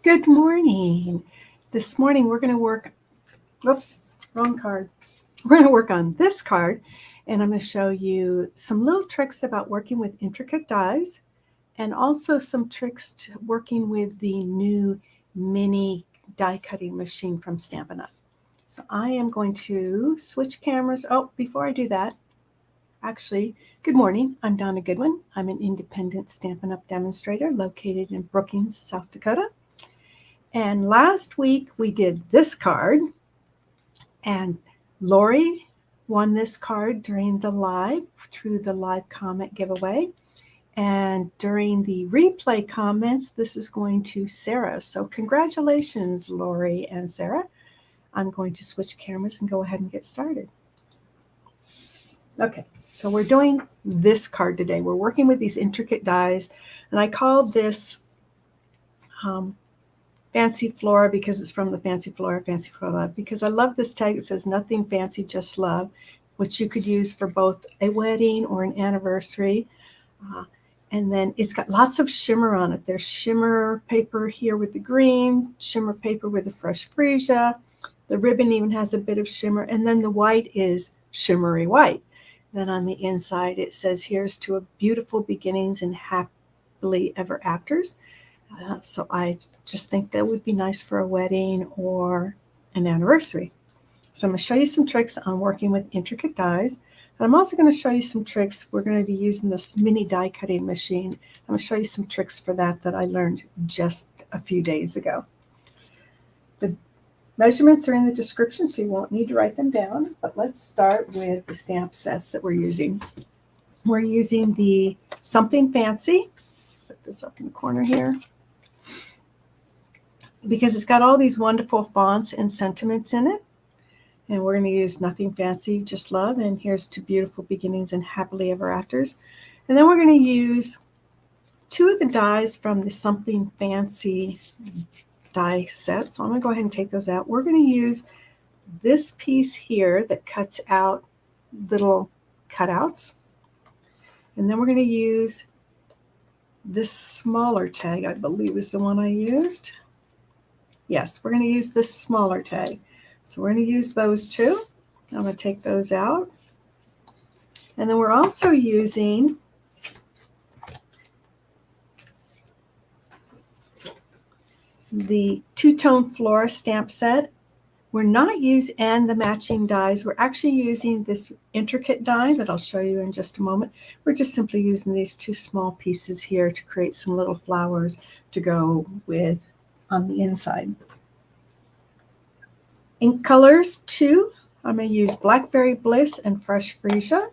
Good morning. This morning we're going to work, whoops, wrong card. We're going to work on this card, and I'm going to show you some little tricks about working with intricate dies and also some tricks to working with the new mini die cutting machine from Stampin' Up! So I am going to switch cameras. Oh, before I do that, actually, good morning. I'm Donna Goodwin. I'm an independent Stampin' Up! Demonstrator located in Brookings, South Dakota. And last week we did this card, and Lori won this card during the live, through the live comment giveaway. And during the replay comments, this is going to Sarah. So congratulations, Lori and Sarah. I'm going to switch cameras and go ahead and get started. Okay, so we're doing this card today. We're working with these intricate dies, and I called this Fancy Flora because it's from the Fancy Flora Love, because I love this tag. It says nothing fancy, just love, which you could use for both a wedding or an anniversary. And then it's got lots of shimmer on it. There's shimmer paper here with the green, shimmer paper with the fresh freesia. The ribbon even has a bit of shimmer, and then the white is shimmery white. Then on the inside it says, here's to a beautiful beginnings and happily ever afters. So I just think that would be nice for a wedding or an anniversary. So I'm going to show you some tricks on working with intricate dies. And I'm also going to show you some tricks. We're going to be using this mini die cutting machine. I'm going to show you some tricks for that I learned just a few days ago. The measurements are in the description, so you won't need to write them down. But let's start with the stamp sets that we're using. We're using the Something Fancy. Put this up in the corner here, because it's got all these wonderful fonts and sentiments in it. And we're going to use Nothing Fancy, Just Love, and here's to beautiful beginnings and happily ever afters. And then we're going to use two of the dies from the Something Fancy die set. So I'm going to go ahead and take those out. We're going to use this piece here that cuts out little cutouts. And then we're going to use this smaller tag, I believe is the one I used. Yes, we're going to use this smaller tag. So we're going to use those two. I'm going to take those out. And then we're also using the two-tone Flora stamp set. We're not using and the matching dies. We're actually using this intricate die that I'll show you in just a moment. We're just simply using these two small pieces here to create some little flowers to go with on the inside. Ink colors, two. I'm going to use Blackberry Bliss and Fresh Freesia.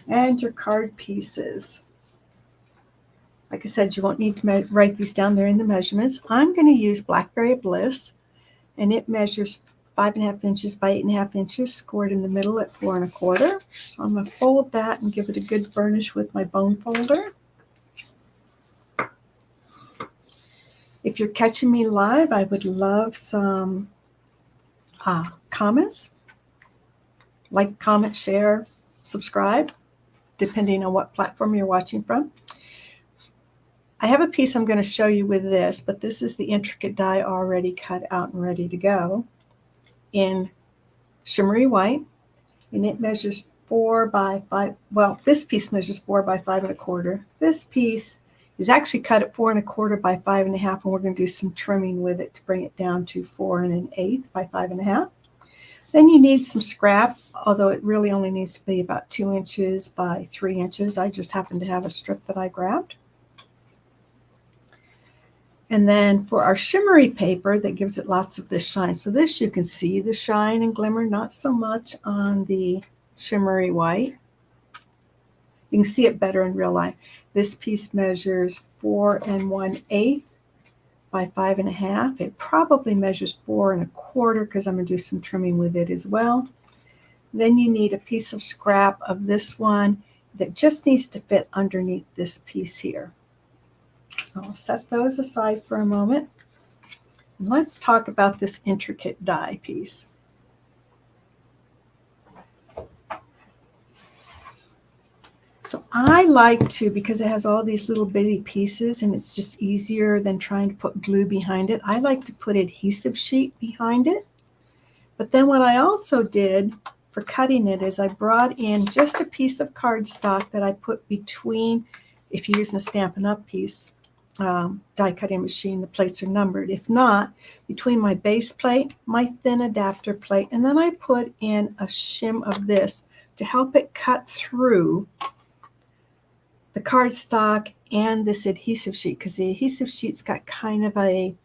And your card pieces. Like I said, you won't need to write these down there in the measurements. I'm going to use Blackberry Bliss, and it measures 5.5 inches by 8.5 inches, scored in the middle at 4 1/4. So I'm going to fold that and give it a good burnish with my bone folder. If you're catching me live, I would love some comments. Like, comment, share, subscribe, depending on what platform you're watching from. I have a piece I'm going to show you with this, but this is the intricate die already cut out and ready to go in shimmery white, and it measures 4 by 5. Well, this piece measures 4 by 5 1/4. This piece is actually cut at 4 1/4 by 5 1/2, and we're going to do some trimming with it to bring it down to 4 1/8 by 5 1/2. Then you need some scrap, although it really only needs to be about 2 inches by 3 inches. I just happen to have a strip that I grabbed. And then for our shimmery paper that gives it lots of this shine. So this, you can see the shine and glimmer, not so much on the shimmery white. You can see it better in real life. This piece measures 4 1/8 by 5 1/2. It probably measures 4 1/4 because I'm going to do some trimming with it as well. Then you need a piece of scrap of this one that just needs to fit underneath this piece here. So I'll set those aside for a moment. Let's talk about this intricate die piece. So I like to, because it has all these little bitty pieces and it's just easier than trying to put glue behind it, I like to put adhesive sheet behind it. But then what I also did for cutting it is I brought in just a piece of cardstock that I put between, if you're using a Stampin' Up! Piece, die cutting machine, the plates are numbered. If not, between my base plate, my thin adapter plate, and then I put in a shim of this to help it cut through the cardstock and this adhesive sheet, because the adhesive sheet's got kind of a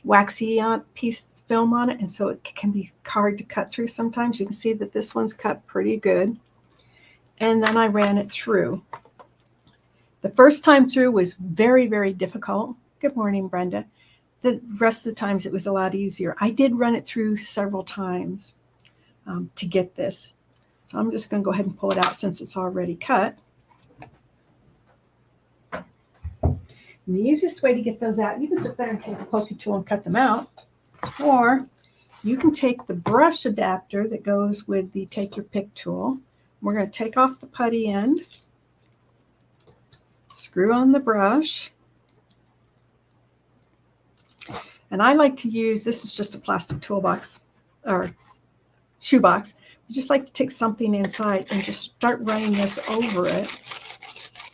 waxy piece film on it, and so it can be hard to cut through sometimes. You can see that this one's cut pretty good. And then I ran it through. The first time through was very, very difficult. Good morning, Brenda. The rest of the times it was a lot easier. I did run it through several times to get this. So I'm just going to go ahead and pull it out since it's already cut. And the easiest way to get those out, you can sit there and take a pokey tool and cut them out, or you can take the brush adapter that goes with the take your pick tool. We're going to take off the putty end, screw on the brush, and I like to use, this is just a plastic toolbox or shoebox. I just like to take something inside and just start running this over it.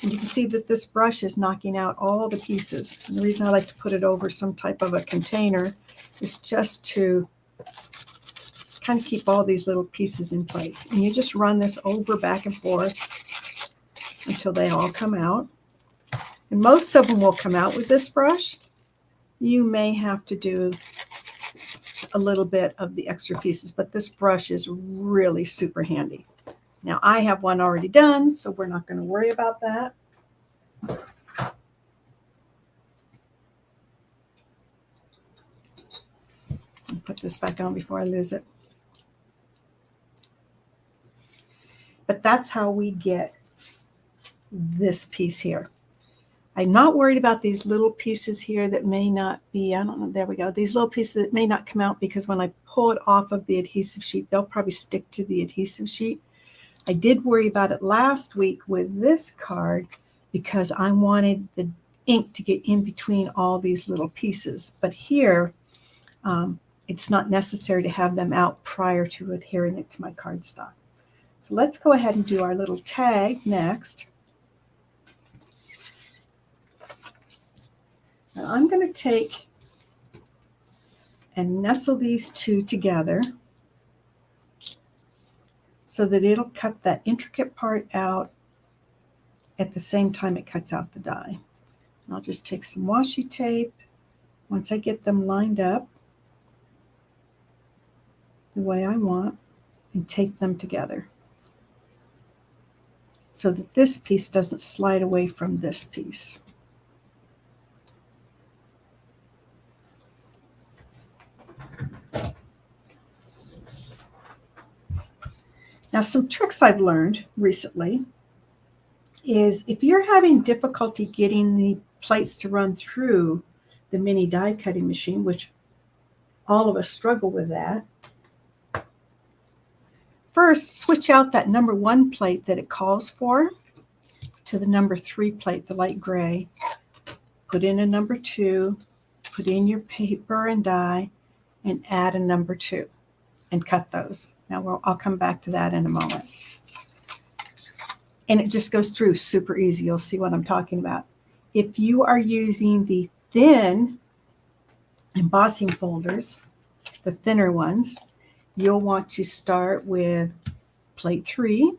And you can see that this brush is knocking out all the pieces. And the reason I like to put it over some type of a container is just to kind of keep all these little pieces in place. And you just run this over back and forth until they all come out. And most of them will come out with this brush. You may have to do a little bit of the extra pieces, but this brush is really super handy. Now I have one already done, so we're not going to worry about that. I'll put this back on before I lose it. But that's how we get this piece here. I'm not worried about these little pieces here that may not be, I don't know, there we go. These little pieces that may not come out because when I pull it off of the adhesive sheet, they'll probably stick to the adhesive sheet. I did worry about it last week with this card because I wanted the ink to get in between all these little pieces. But here, it's not necessary to have them out prior to adhering it to my cardstock. So let's go ahead and do our little tag next. And I'm going to take and nestle these two together so that it'll cut that intricate part out at the same time it cuts out the die. And I'll just take some washi tape once I get them lined up the way I want and tape them together so that this piece doesn't slide away from this piece. Now, some tricks I've learned recently is if you're having difficulty getting the plates to run through the mini die cutting machine, which all of us struggle with that, first switch out that number 1 plate that it calls for to the number 3 plate, the light gray. Put in a number 2, put in your paper and die, and add a number 2 and cut those. Now I'll come back to that in a moment. And it just goes through super easy. You'll see what I'm talking about. If you are using the thin embossing folders, the thinner ones, you'll want to start with plate 3,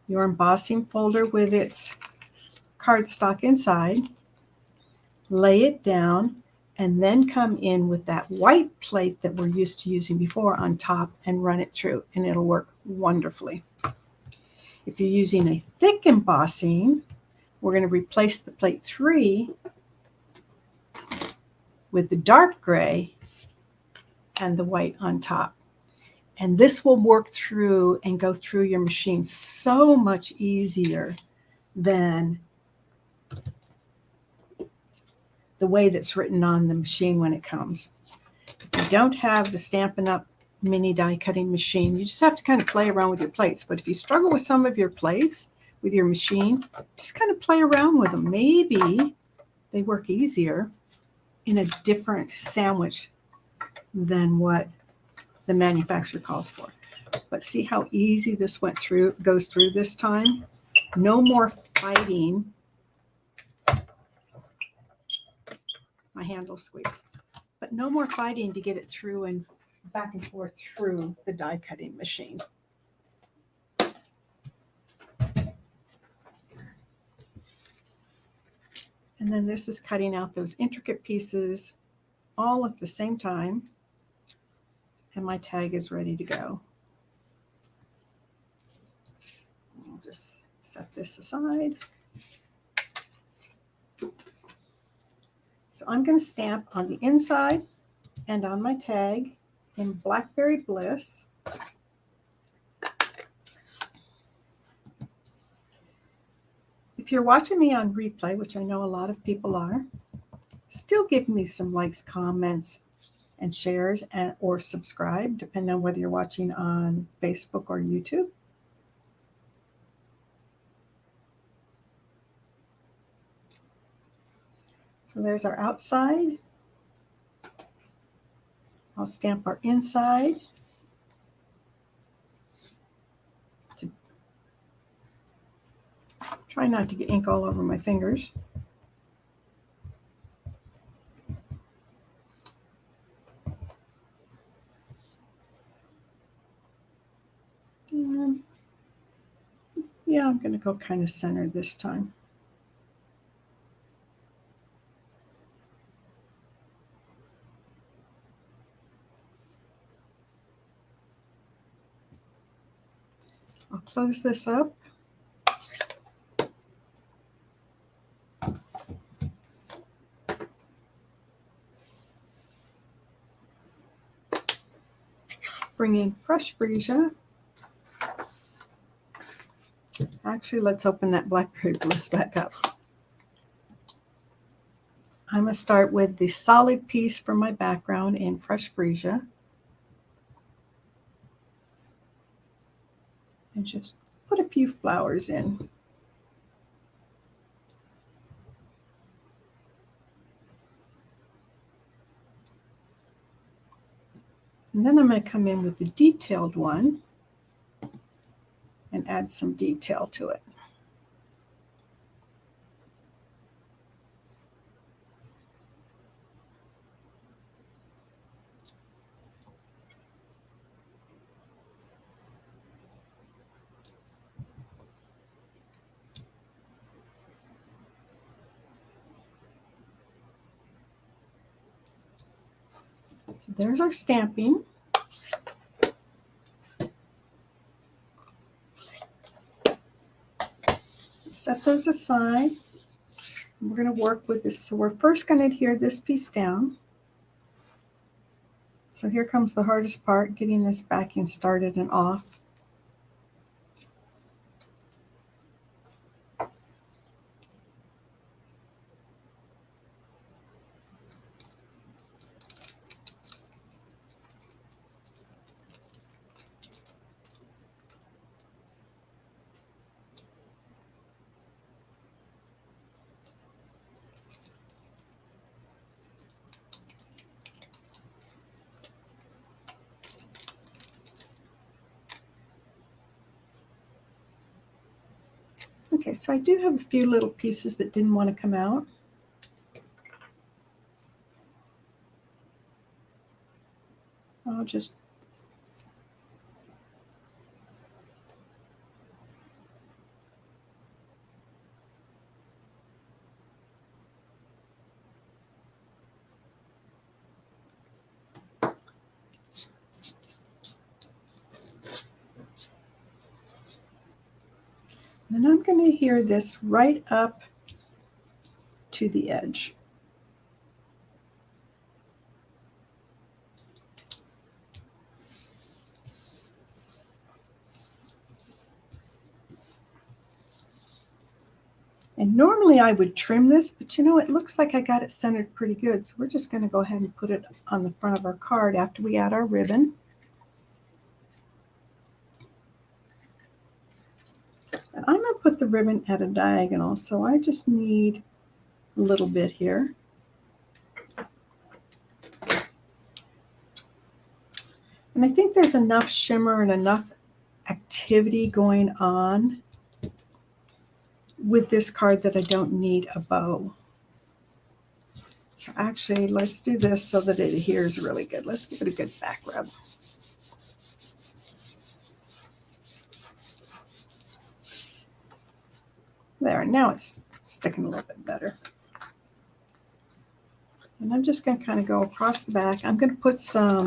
your embossing folder with its cardstock inside, lay it down, and then come in with that white plate that we're used to using before on top and run it through, and it'll work wonderfully. If you're using a thick embossing, we're going to replace the plate 3 with the dark gray and the white on top. And this will work through and go through your machine so much easier than the way that's written on the machine when it comes. If you don't have the Stampin' Up! mini die cutting machine. You just have to kind of play around with your plates. But if you struggle with some of your plates with your machine, just kind of play around with them. Maybe they work easier in a different sandwich than what the manufacturer calls for. But see how easy this goes through this time? No more fighting. My handle squeaks. But no more fighting to get it through and back and forth through the die cutting machine. And then this is cutting out those intricate pieces all at the same time. And my tag is ready to go. I'll just set this aside. So I'm going to stamp on the inside and on my tag in Blackberry Bliss. If you're watching me on replay, which I know a lot of people are, still give me some likes, comments, and shares, or subscribe, depending on whether you're watching on Facebook or YouTube. So there's our outside. I'll stamp our inside. Try not to get ink all over my fingers. And yeah, I'm going to go kind of center this time. I'll close this up. Bring in fresh freesia. Actually, let's open that Blackberry Bliss back up. I'm going to start with the solid piece for my background in fresh freesia. And just put a few flowers in. And then I'm going to come in with the detailed one and add some detail to it. So there's our stamping. Set those aside. We're going to work with this. So we're first going to adhere this piece down. So here comes the hardest part, getting this backing started and off. Okay, so I do have a few little pieces that didn't want to come out. I'll just and I'm going to adhere this right up to the edge. And normally I would trim this, but you know, it looks like I got it centered pretty good. So we're just going to go ahead and put it on the front of our card after we add our ribbon. And I'm going to put the ribbon at a diagonal, so I just need a little bit here. And I think there's enough shimmer and enough activity going on with this card that I don't need a bow. So actually, let's do this so that it adheres really good. Let's give it a good back rub. There, now it's sticking a little bit better. And I'm just going to kind of go across the back. I'm going to put some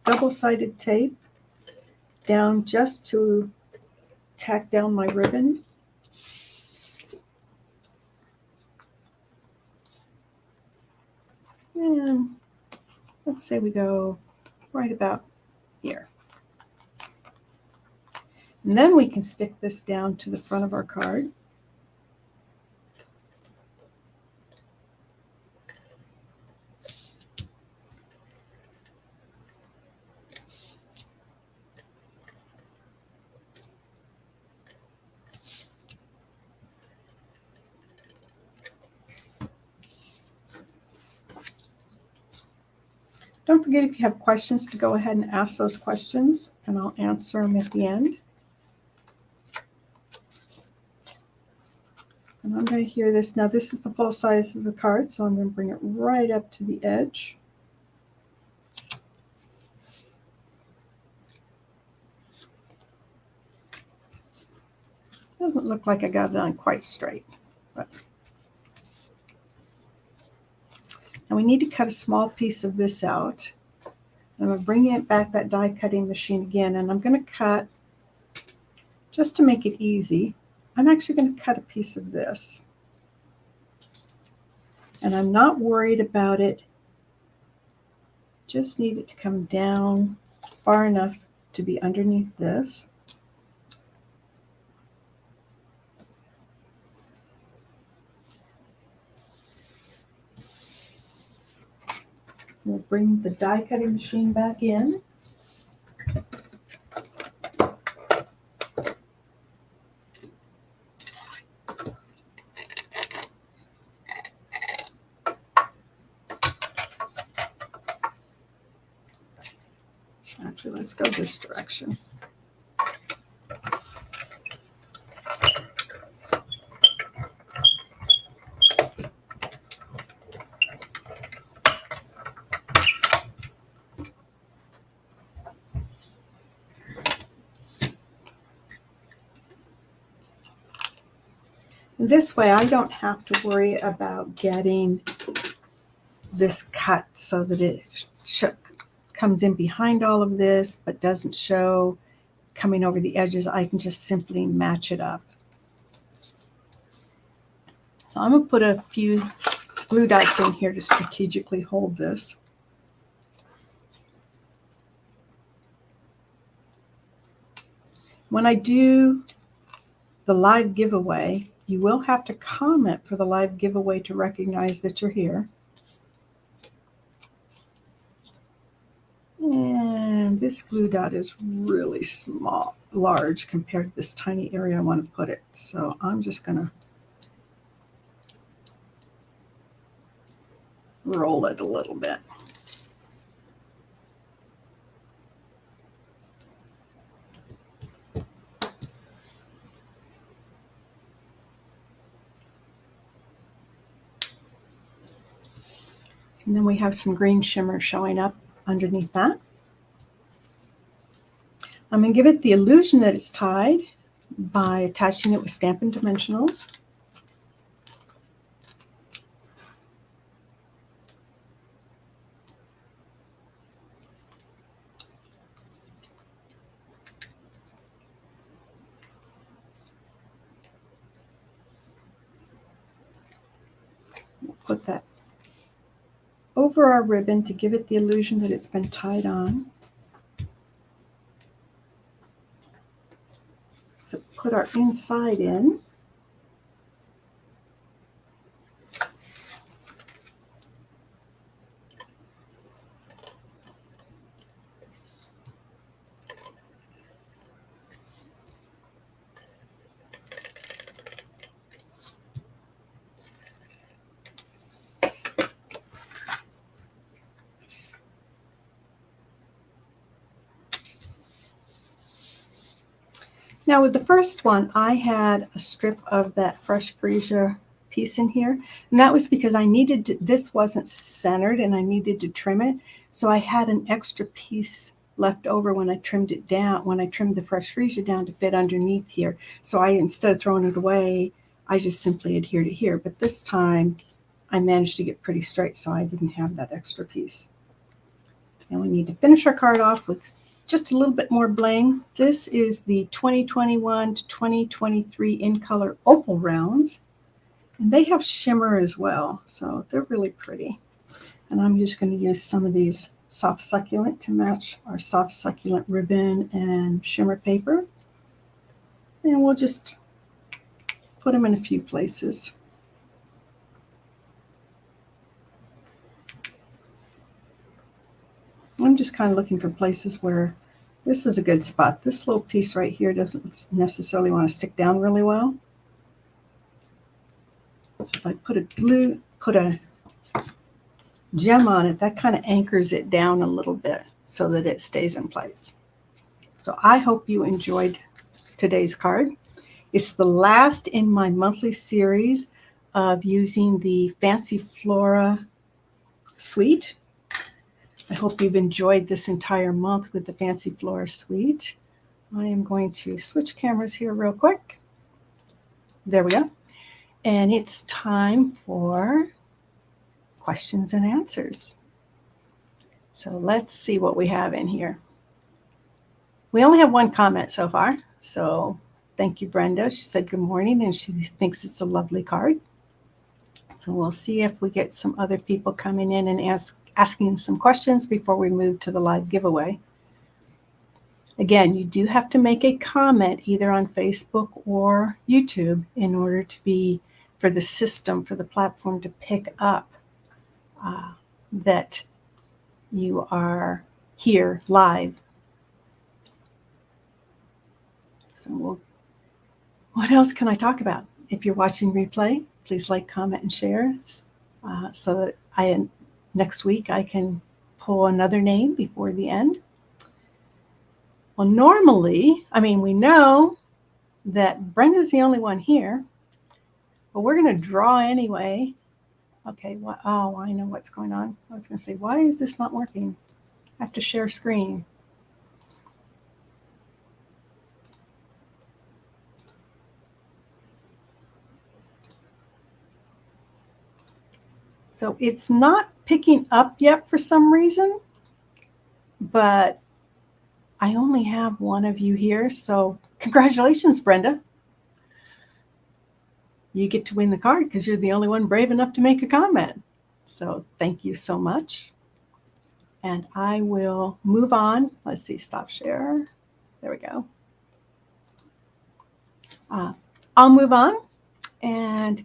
double-sided tape down just to tack down my ribbon. And let's say we go right about here. And then we can stick this down to the front of our card. Don't forget, if you have questions, to go ahead and ask those questions, and I'll answer them at the end. And I'm going to adhere this. Now, this is the full size of the card, so I'm going to bring it right up to the edge. Doesn't look like I got it on quite straight. But. Now we need to cut a small piece of this out. I'm going to bring it back, that die cutting machine again, and I'm going to cut, just to make it easy, I'm actually going to cut a piece of this. And I'm not worried about it, just need it to come down far enough to be underneath this. We'll bring the die cutting machine back in. Actually, let's go this direction. This way I don't have to worry about getting this cut so that it comes in behind all of this but doesn't show coming over the edges. I can just simply match it up. So I'm going to put a few glue dots in here to strategically hold this. When I do the live giveaway, you will have to comment for the live giveaway to recognize that you're here. And this glue dot is really large compared to this tiny area I want to put it. So I'm just going to roll it a little bit. And then we have some green shimmer showing up underneath that. I'm going to give it the illusion that it's tied by attaching it with Stampin' Dimensionals. We'll put that over our ribbon to give it the illusion that it's been tied on. So put our inside in. Now with the first one, I had a strip of that fresh freesia piece in here, and that was because I needed to, this wasn't centered and I needed to trim it. So I had an extra piece left over when I trimmed it down, when I trimmed the fresh freesia down to fit underneath here. So I, instead of throwing it away, I just simply adhered it here. But this time I managed to get pretty straight, so I didn't have that extra piece. And we need to finish our card off with just a little bit more bling. This is the 2021 to 2023 in color opal rounds. And they have shimmer as well, so they're really pretty. And I'm just going to use some of these soft succulent to match our soft succulent ribbon and shimmer paper. And we'll just put them in a few places. I'm just kind of looking for places where this is a good spot. This little piece right here doesn't necessarily want to stick down really well. So if I put a gem on it, that kind of anchors it down a little bit so that it stays in place. So I hope you enjoyed today's card. It's the last in my monthly series of using the Fancy Flora suite. I hope you've enjoyed this entire month with the Fancy Flora suite. I am going to switch cameras here real quick. There we go. And it's time for questions and answers. So let's see what we have in here. We only have one comment so far. So thank you, Brenda. She said good morning and she thinks it's a lovely card. So we'll see if we get some other people coming in and asking some questions before we move to the live giveaway. Again, you do have to make a comment either on Facebook or YouTube in order to be, for the system, for the platform to pick up that you are here live. So what else can I talk about? If you're watching replay, please like, comment, and share so that next week I can pull another name before the end. Well, normally, we know that Brenda's the only one here, but we're going to draw anyway. Okay, oh, I know what's going on. I was going to say, why is this not working? I have to share screen. So it's not picking up yet for some reason, but I only have one of you here. So congratulations, Brenda. You get to win the card because you're the only one brave enough to make a comment. So thank you so much. And I will move on. Let's see, stop share. There we go. I'll move on. And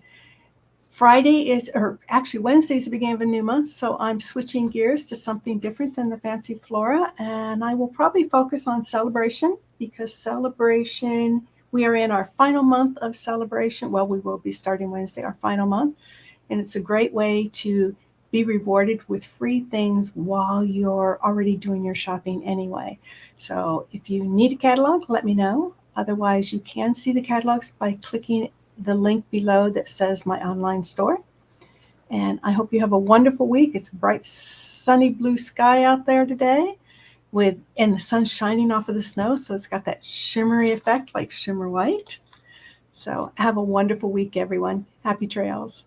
Friday is, or actually Wednesday is the beginning of a new month. So I'm switching gears to something different than the Fancy Flora. And I will probably focus on celebration because celebration, we are in our final month of celebration. Well, we will be starting Wednesday, our final month. And it's a great way to be rewarded with free things while you're already doing your shopping anyway. So if you need a catalog, let me know. Otherwise, you can see the catalogs by clicking the link below that says my online store. And I hope you have a wonderful week. It's a bright, sunny blue sky out there today and the sun's shining off of the snow. So it's got that shimmery effect like shimmer white. So have a wonderful week, everyone. Happy trails.